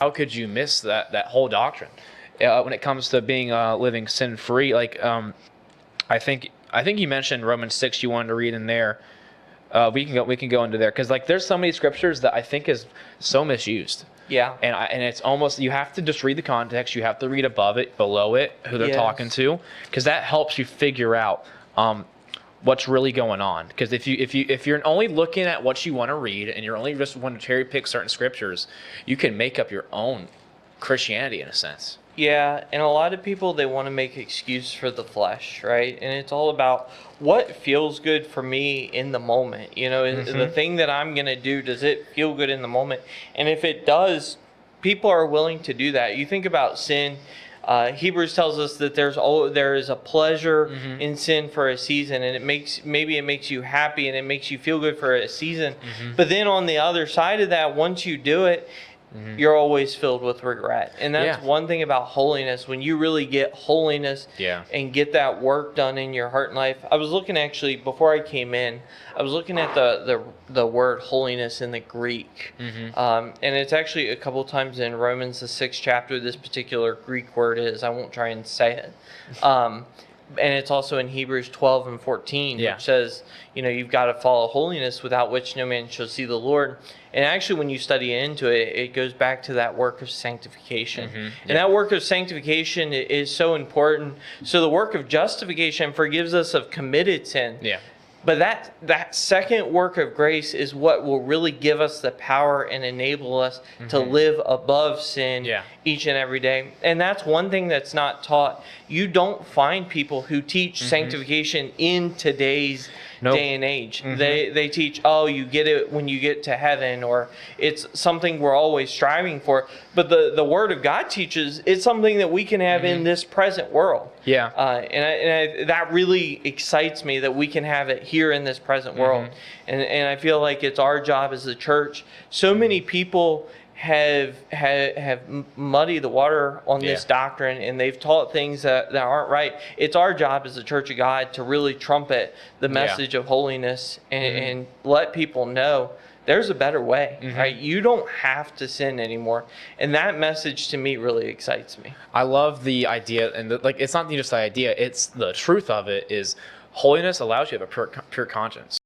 how could you miss that whole doctrine when it comes to being living sin free? I think you mentioned Romans 6. You wanted to read in there. We can go into there because there's so many scriptures that I think is so misused. Yeah. And it's almost, you have to just read the context. You have to read above it, below it, who they're talking to, because that helps you figure out what's really going on. Because if you're only looking at what you want to read and you're only just want to cherry pick certain scriptures, you can make up your own Christianity in a sense. Yeah, and a lot of people, they want to make excuse for the flesh, right? And it's all about what feels good for me in the moment. The thing that I'm going to do, does it feel good in the moment? And if it does, people are willing to do that. You think about sin. Hebrews tells us that there is a pleasure in sin for a season, and it makes you happy and it makes you feel good for a season. But then on the other side of that, once you do it, you're always filled with regret. And that's one thing about holiness. When you really get holiness and get that work done in your heart and life. I was looking, actually, before I came in, I was looking at the word holiness in the Greek. And it's actually a couple times in Romans, the 6th chapter, this particular Greek word is. I won't try and say it. And it's also in Hebrews 12 and 14, which says, you've got to follow holiness, without which no man shall see the Lord. And actually, when you study into it, it goes back to that work of sanctification. And that work of sanctification is so important. So the work of justification forgives us of committed sin. But that second work of grace is what will really give us the power and enable us to live above sin each and every day. And that's one thing that's not taught. You don't find people who teach sanctification in today's day and age. They teach, you get it when you get to heaven, or it's something we're always striving for. But the Word of God teaches it's something that we can have in this present world. That really excites me, that we can have it here in this present world. And I feel like it's our job as a church. So many people have muddied the water on this doctrine, and they've taught things that aren't right. It's our job as the Church of God to really trumpet the message of holiness and let people know there's a better way, right? You don't have to sin anymore. And that message, to me, really excites me. I love the idea, and it's not just the idea, it's the truth of it is holiness allows you to have a pure conscience.